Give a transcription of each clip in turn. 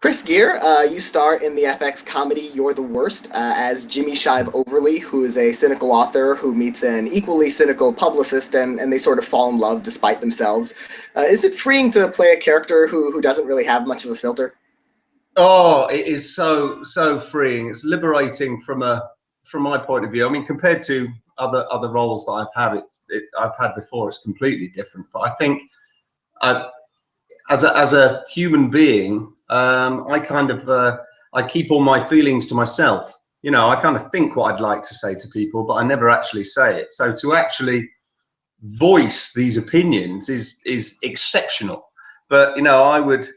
Chris Geere, you star in the FX comedy You're the Worst as Jimmy Shive Overly, who is a cynical author who meets an equally cynical publicist, and they sort of fall in love despite themselves. Is it freeing to play a character who doesn't really have much of a filter? Oh, it is so freeing. It's liberating from my point of view. I mean, compared to other roles that I've had before, it's completely different. But I think uh, as a human being, I keep all my feelings to myself. I kind of think what I'd like to say to people, but I never actually say it. So to actually voice these opinions is exceptional. But I would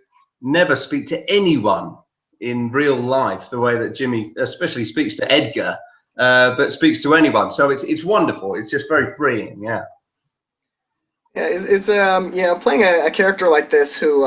never speak to anyone in real life the way that Jimmy especially speaks to Edgar, but speaks to anyone. So it's wonderful. It's just very freeing. Yeah. Yeah, playing a character like this who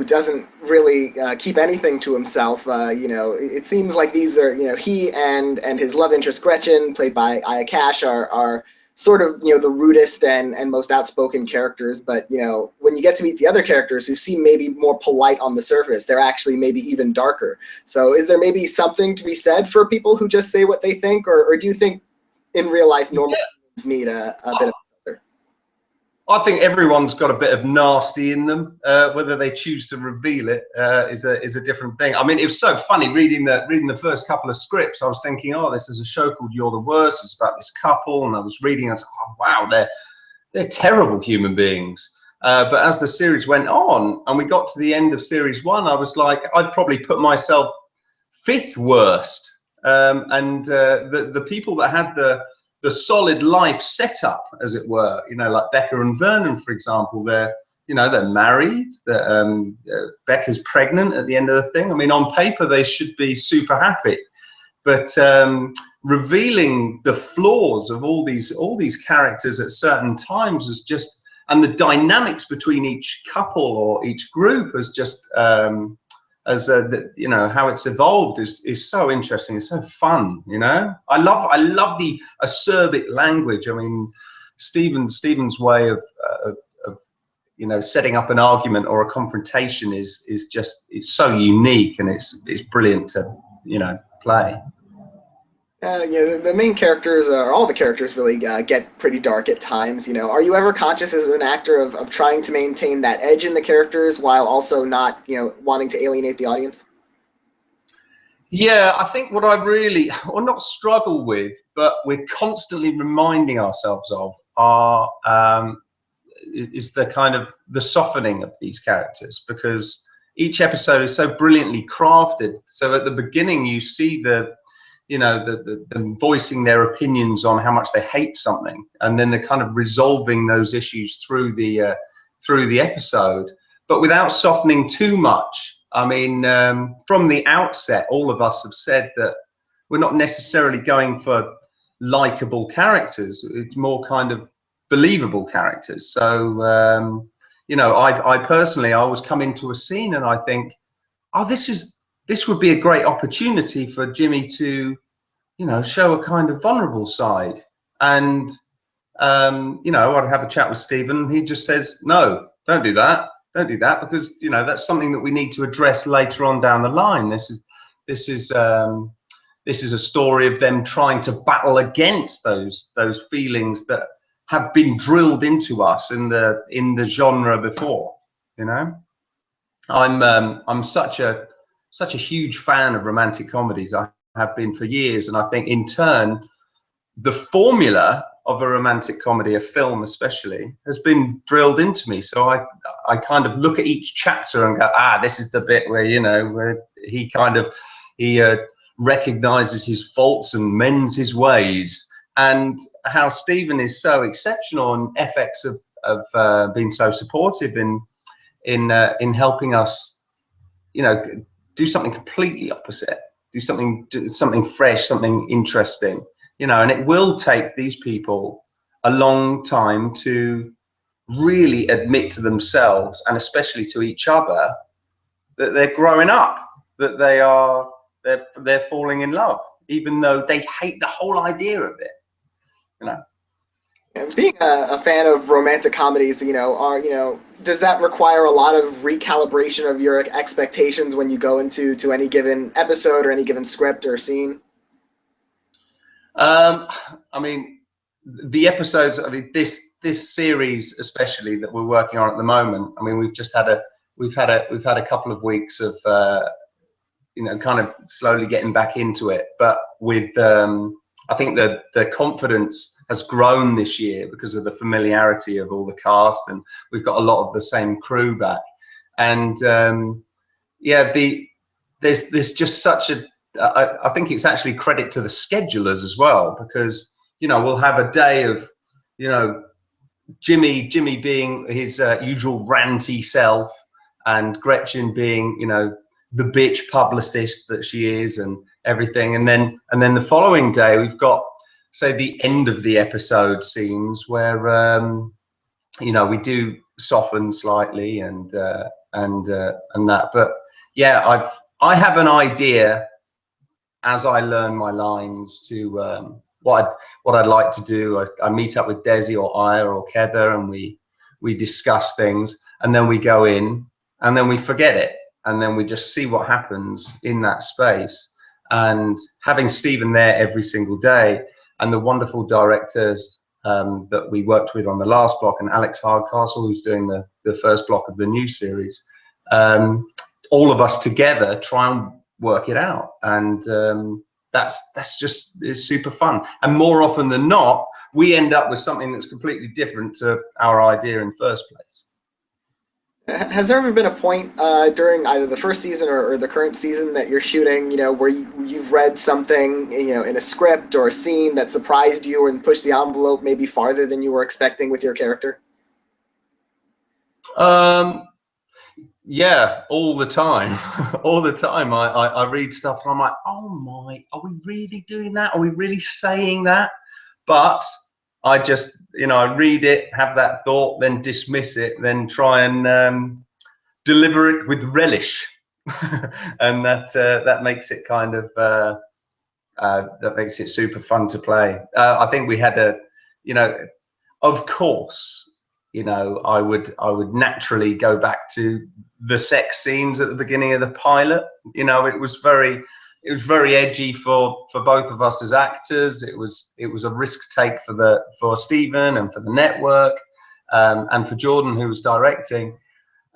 doesn't really keep anything to himself. It seems like these are, he and his love interest Gretchen, played by Aya Cash, are sort of, the rudest and most outspoken characters. But when you get to meet the other characters who seem maybe more polite on the surface, they're actually maybe even darker. So, is there maybe something to be said for people who just say what they think, or do you think in real life normal humans need a bit of filter? I think everyone's got a bit of nasty in them. Whether they choose to reveal it is a different thing. I mean, it was so funny reading the first couple of scripts. I was thinking, oh, this is a show called You're the Worst. It's about this couple, and I was reading. I was like, oh wow, they're terrible human beings. But as the series went on, and we got to the end of series one, I was like, I'd probably put myself fifth worst. The people that had the solid life set up, as it were, like Becca and Vernon, for example, they're married. Becca's pregnant at the end of the thing. I mean, on paper they should be super happy, but revealing the flaws of all these characters at certain times was just, and the dynamics between each couple or each group was just how it's evolved is so interesting. It's so fun. I love the acerbic language. I mean, Stephen's way of setting up an argument or a confrontation is just, it's so unique, and it's brilliant to play. The main characters, or all the characters, really get pretty dark at times. Are you ever conscious as an actor of trying to maintain that edge in the characters while also not, wanting to alienate the audience? Yeah, I think what I really, or not struggle with, but we're constantly reminding ourselves of is the kind of the softening of these characters, because each episode is so brilliantly crafted. So at the beginning, you see them voicing their opinions on how much they hate something, and then they're kind of resolving those issues through the episode, but without softening too much. I mean, from the outset, all of us have said that we're not necessarily going for likable characters. It's more kind of believable characters. So, I personally, I always come into a scene and I think, oh, this would be a great opportunity for Jimmy to, show a kind of vulnerable side. And, I'd have a chat with Stephen. He just says, no, don't do that. Don't do that, because that's something that we need to address later on down the line. This is a story of them trying to battle against those feelings that have been drilled into us in the genre before. I'm such a huge fan of romantic comedies. I have been for years, and I think in turn the formula of a romantic comedy, a film especially, has been drilled into me. So I kind of look at each chapter and go, this is the bit where where he recognizes his faults and mends his ways. And how Stephen is so exceptional, and FX have been so supportive in helping us do something completely opposite, do something fresh, something interesting. And it will take these people a long time to really admit to themselves, and especially to each other, that they're growing up, that they're falling in love, even though they hate the whole idea of it. And being a fan of romantic comedies, does that require a lot of recalibration of your expectations when you go into any given episode or any given script or scene? Um, I mean, the episodes. I mean, this series especially that we're working on at the moment. I mean, we've had a couple of weeks of kind of slowly getting back into it, but with I think the confidence has grown this year because of the familiarity of all the cast, and we've got a lot of the same crew back, and yeah, there's just such a I think it's actually credit to the schedulers as well, because we'll have a day of you know Jimmy being his usual ranty self, and Gretchen being the bitch publicist that she is and everything, and then the following day we've got, say, the end of the episode scenes where we do soften slightly and that, but yeah, I have an idea as I learn my lines to what I'd like to do. I meet up with Desi or Aya or Kether, and we discuss things, and then we go in, and then we forget it, and then we just see what happens in that space. And having Stephen there every single day, and the wonderful directors that we worked with on the last block, and Alex Hardcastle, who's doing the first block of the new series, all of us together try and work it out, and that's just is super fun. And more often than not, we end up with something that's completely different to our idea in the first place. Has there ever been a point during either the first season or the current season that you're shooting, where you've read something, in a script or a scene that surprised you and pushed the envelope maybe farther than you were expecting with your character? Um, yeah, all the time. All the time. I read stuff and I'm like, oh my, are we really doing that? Are we really saying that? But I just, I read it, have that thought, then dismiss it, then try and deliver it with relish, and that makes it kind of that makes it super fun to play. I think we had you know, of course, I would naturally go back to the sex scenes at the beginning of the pilot. It was very edgy for both of us as actors. It was a risk take for Stephen and for the network, and for Jordan, who was directing.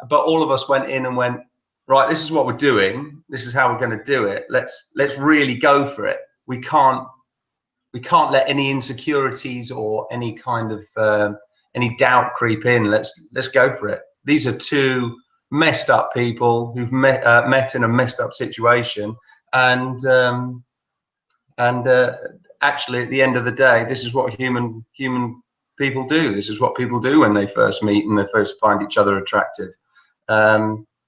But all of us went in and went, right, this is what we're doing. This is how we're going to do it. Let's really go for it. We can't let any insecurities or any kind of any doubt creep in. Let's go for it. These are two messed up people who've met in a messed up situation, and actually, at the end of the day, this is what human people do. This is what people do when they first meet and they first find each other attractive.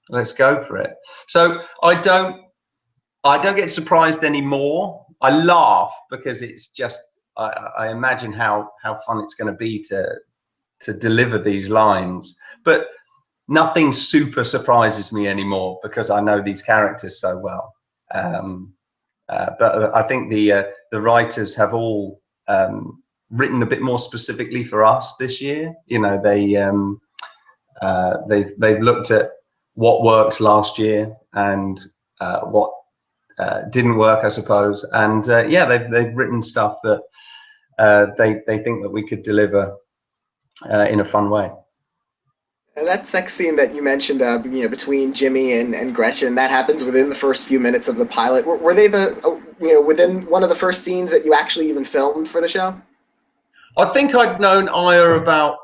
Let's go for it. So I don't get surprised anymore. I laugh because it's just I imagine how fun it's going to be to deliver these lines, but nothing super surprises me anymore because I know these characters so well. But I think the writers have all written a bit more specifically for us this year. They've looked at what works last year and what didn't work, I suppose. And yeah, they've written stuff that they think that we could deliver in a fun way. And that sex scene that you mentioned, between Jimmy and Gretchen, that happens within the first few minutes of the pilot. Were they within one of the first scenes that you actually even filmed for the show? I think I'd known Aya about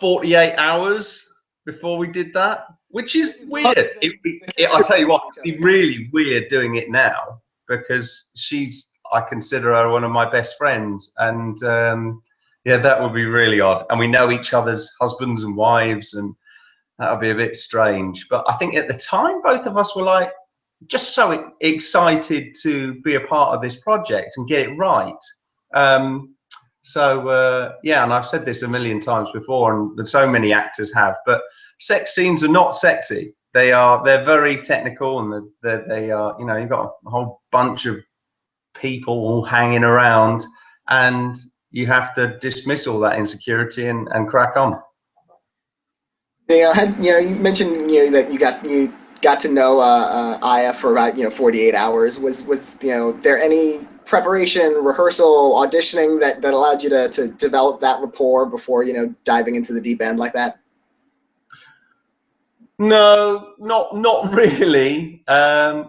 48 hours before we did that, which Which is is weird. long as the I'll characters tell you what, know each it'd other. be really weird doing it now because I consider her one of my best friends, and yeah, that would be really odd. And we know each other's husbands and wives, and that would be a bit strange. But I think at the time, both of us were like just so excited to be a part of this project and get it right. Um, yeah, and I've said this a million times before, and so many actors have, but sex scenes are not sexy. They're very technical, and they are, you've got a whole bunch of people all hanging around, and you have to dismiss all that insecurity and crack on. You mentioned that you got to know Aya for about 48 hours. Was there any preparation, rehearsal, auditioning that allowed you to develop that rapport before diving into the deep end like that? No, not really.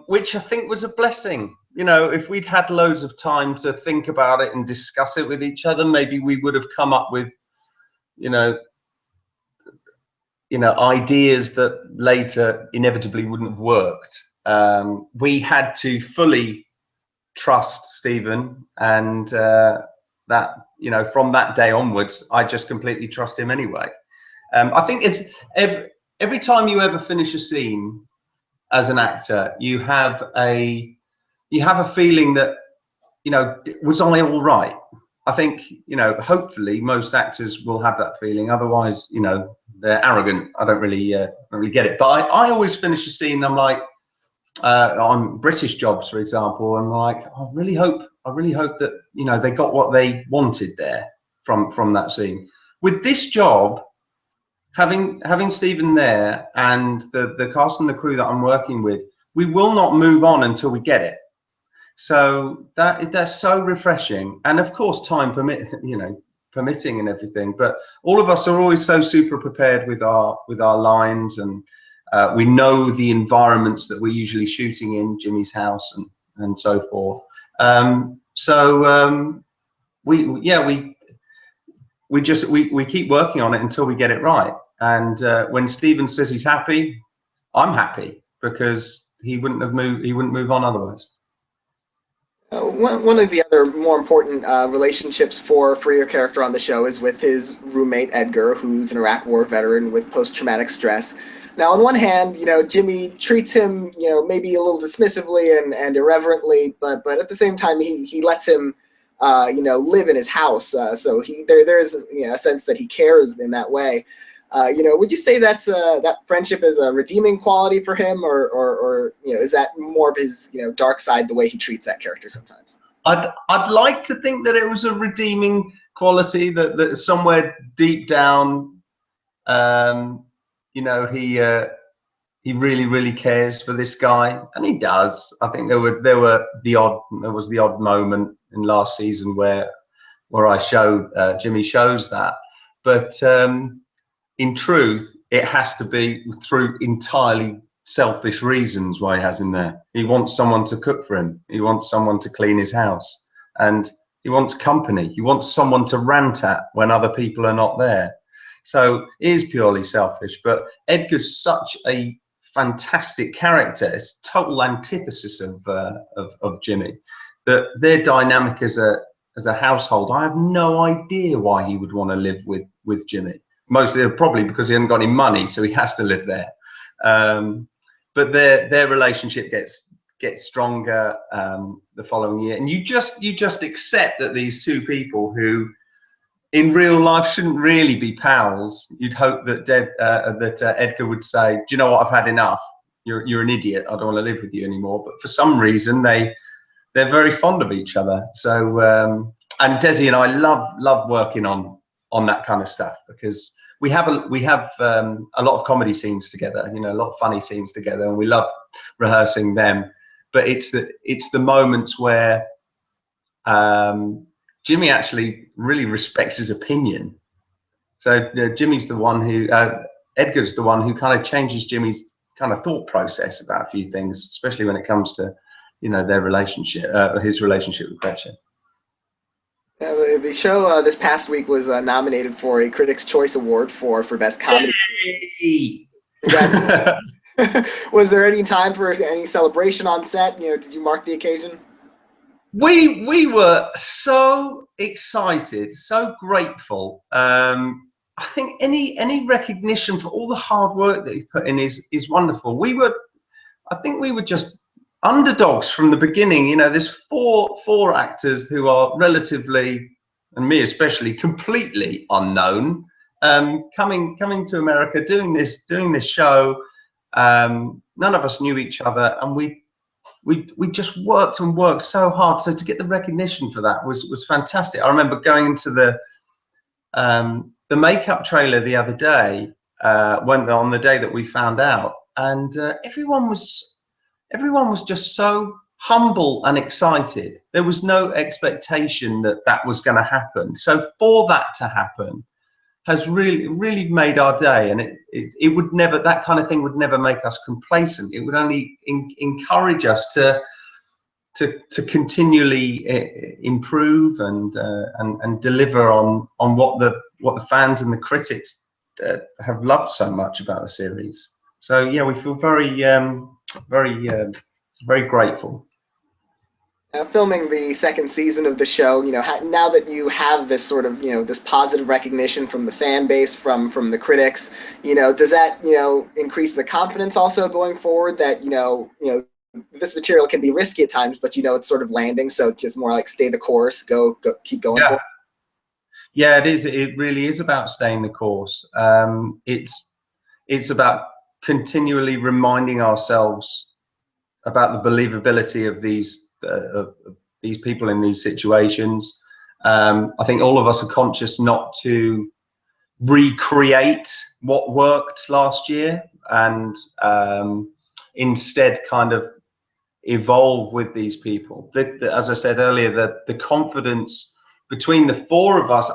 Which I think was a blessing. If we'd had loads of time to think about it and discuss it with each other, maybe we would have come up with ideas that later inevitably wouldn't have worked. We had to fully trust Stephen, and that from that day onwards, I just completely trust him anyway. I think it's every time you ever finish a scene as an actor, you have a feeling that was I all right? I think hopefully most actors will have that feeling. Otherwise, they're arrogant. I don't really get it. But I always finish a scene and I'm like, on British jobs, for example, I'm like, I really hope that they got what they wanted there from that scene. With this job, having Stephen there and the cast and the crew that I'm working with, we will not move on until we get it. So that's so refreshing, and of course time permitting and everything, but all of us are always so super prepared with our lines, and we know the environments that we're usually shooting in, Jimmy's house and so forth. We keep working on it until we get it right, and when Stephen says he's happy, I'm happy, because he wouldn't move on otherwise. One of the other more important relationships for your character on the show is with his roommate Edgar, who's an Iraq War veteran with post-traumatic stress. Now, on one hand, Jimmy treats him, maybe a little dismissively and irreverently, but at the same time, he lets him, live in his house. So there's a sense that he cares in that way. Would you say that friendship is a redeeming quality for him, or is that more of his dark side, the way he treats that character sometimes? I'd like to think that it was a redeeming quality, that somewhere deep down, he really cares for this guy, and he does. I think there was the odd moment in last season where Jimmy shows that, but in truth, it has to be through entirely selfish reasons why he has him there. He wants someone to cook for him. He wants someone to clean his house, and he wants company. He wants someone to rant at when other people are not there. So it is purely selfish. But Edgar's such a fantastic character. It's total antithesis of Jimmy. That their dynamic as a household, I have no idea why he would want to live with Jimmy. Mostly probably because he hasn't got any money, so he has to live there. But their relationship gets stronger the following year, and you just accept that these two people who in real life shouldn't really be pals. You'd hope that Edgar would say, "Do you know what? I've had enough. You're an idiot. I don't want to live with you anymore." But for some reason, they're very fond of each other. So and Desi and I love working on that kind of stuff, because we have a lot of comedy scenes together, a lot of funny scenes together, and we love rehearsing them. But it's the moments where Jimmy actually really respects his opinion. So Jimmy's the one who Edgar's the one who kind of changes Jimmy's kind of thought process about a few things, especially when it comes to their relationship, his relationship with Gretchen. The show this past week was nominated for a Critics' Choice Award for Best Comedy. Was there any time for any celebration on set? Did you mark the occasion? We were so excited, so grateful. I think any recognition for all the hard work that he put in is wonderful. I think we were just underdogs from the beginning. There's four actors who are relatively, and me especially, completely unknown, coming to America, doing this show. None of us knew each other, and we we just worked and worked so hard. So to get the recognition for that was fantastic. I remember going into the makeup trailer the other day, when on the day that we found out, and everyone was just so humble and excited. There was no expectation that that was going to happen. So for that to happen has really made our day, and it would never, that kind of thing would never make us complacent. It would only encourage us to continually improve and deliver on what the fans and the critics have loved so much about the series. So yeah, we feel very grateful. Filming the second season of the show, now that you have this sort of, this positive recognition from the fan base, from the critics, does that, increase the confidence also going forward that, this material can be risky at times, but it's sort of landing, so just more like stay the course, go keep going for it? Yeah, it is. It really is about staying the course. It's about continually reminding ourselves about the believability of these people in these situations. I think all of us are conscious not to recreate what worked last year, and instead kind of evolve with these people. As I said earlier, the confidence between the four of us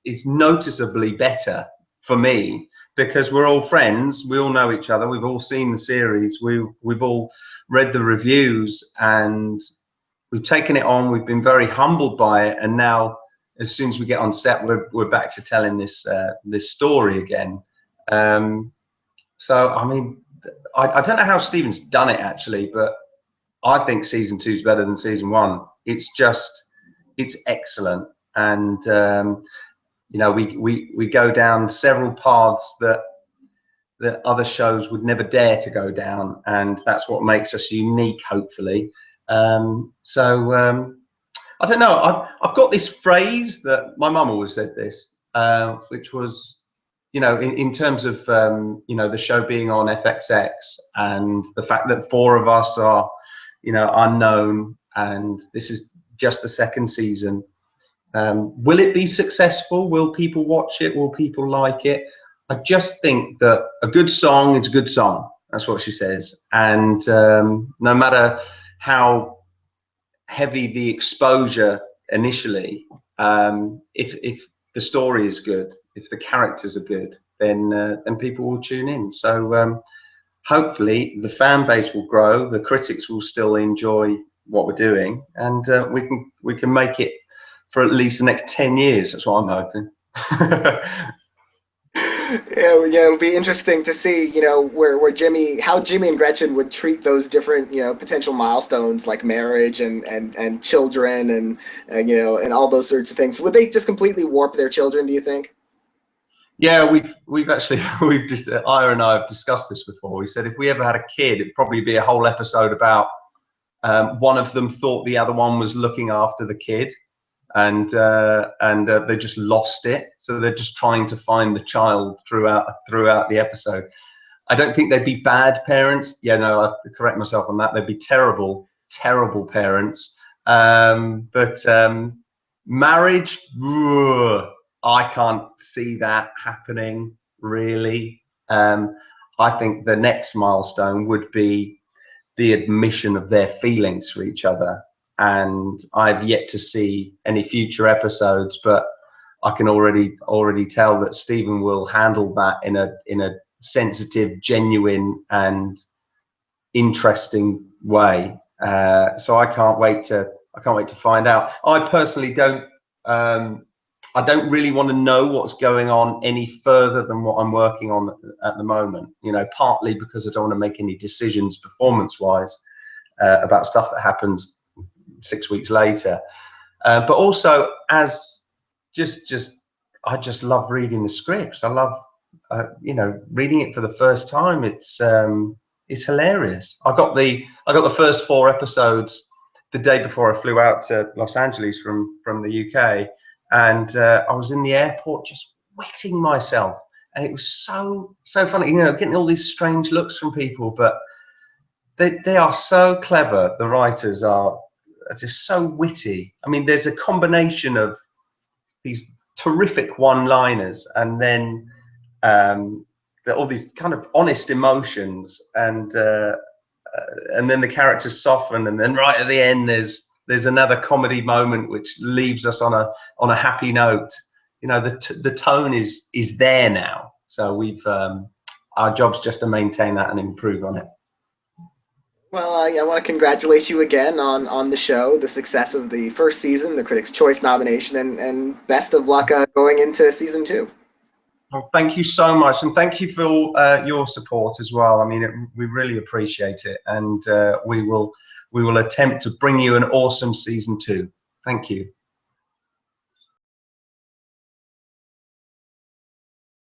is noticeably better for me, because we're all friends, we all know each other, we've all seen the series, we've all read the reviews, and we've taken it on. We've been very humbled by it, and now as soon as we get on set, we're back to telling this story again. So I mean, I don't know how Stephen's done it actually, but I think season 2 is better than season 1. It's excellent, and we go down several paths that other shows would never dare to go down, and that's what makes us unique, hopefully. I don't know. I've got this phrase that my mum always said this, which was, in terms of the show being on FXX and the fact that 4 of us are unknown, and this is just the second season. Will it be successful? Will people watch it? Will people like it? I just think that a good song is a good song. That's what she says. And no matter how heavy the exposure initially, if the story is good, if the characters are good, then people will tune in. So hopefully the fan base will grow, the critics will still enjoy what we're doing, and we can make it for at least the next 10 years. That's what I'm hoping. Yeah, it'll be interesting to see, how Jimmy and Gretchen would treat those different, potential milestones like marriage and children and all those sorts of things. Would they just completely warp their children, do you think? Yeah, we've actually Ira and I have discussed this before. We said if we ever had a kid, it'd probably be a whole episode about one of them thought the other one was looking after the kid, and they just lost it. So they're just trying to find the child throughout the episode. I don't think they'd be bad parents. Yeah, no, I have to correct myself on that. They'd be terrible parents. But marriage, I can't see that happening, really. I think the next milestone would be the admission of their feelings for each other. And I've yet to see any future episodes, but I can already tell that Stephen will handle that in a sensitive, genuine, and interesting way. So I can't wait to find out. I personally don't. I don't really want to know what's going on any further than what I'm working on at the moment. Partly because I don't want to make any decisions performance-wise about stuff that happens 6 weeks later, but also as I just love reading the scripts. I love reading it for the first time. It's hilarious. I got the first 4 episodes the day before I flew out to Los Angeles from the UK, and I was in the airport just wetting myself, and it was so funny, getting all these strange looks from people, but they are so clever. The writers are just so witty. I mean, there's a combination of these terrific one-liners, and then all these kind of honest emotions, and then the characters soften, and then right at the end there's another comedy moment which leaves us on a happy note. You know, the tone is there now, so we've our job's just to maintain that and improve on it. Well, I want to congratulate you again on the show, the success of the first season, the Critics' Choice nomination, and best of luck going into season 2. Well, thank you so much, and thank you for your support as well. I mean, we really appreciate it, and we will attempt to bring you an awesome season 2. Thank you.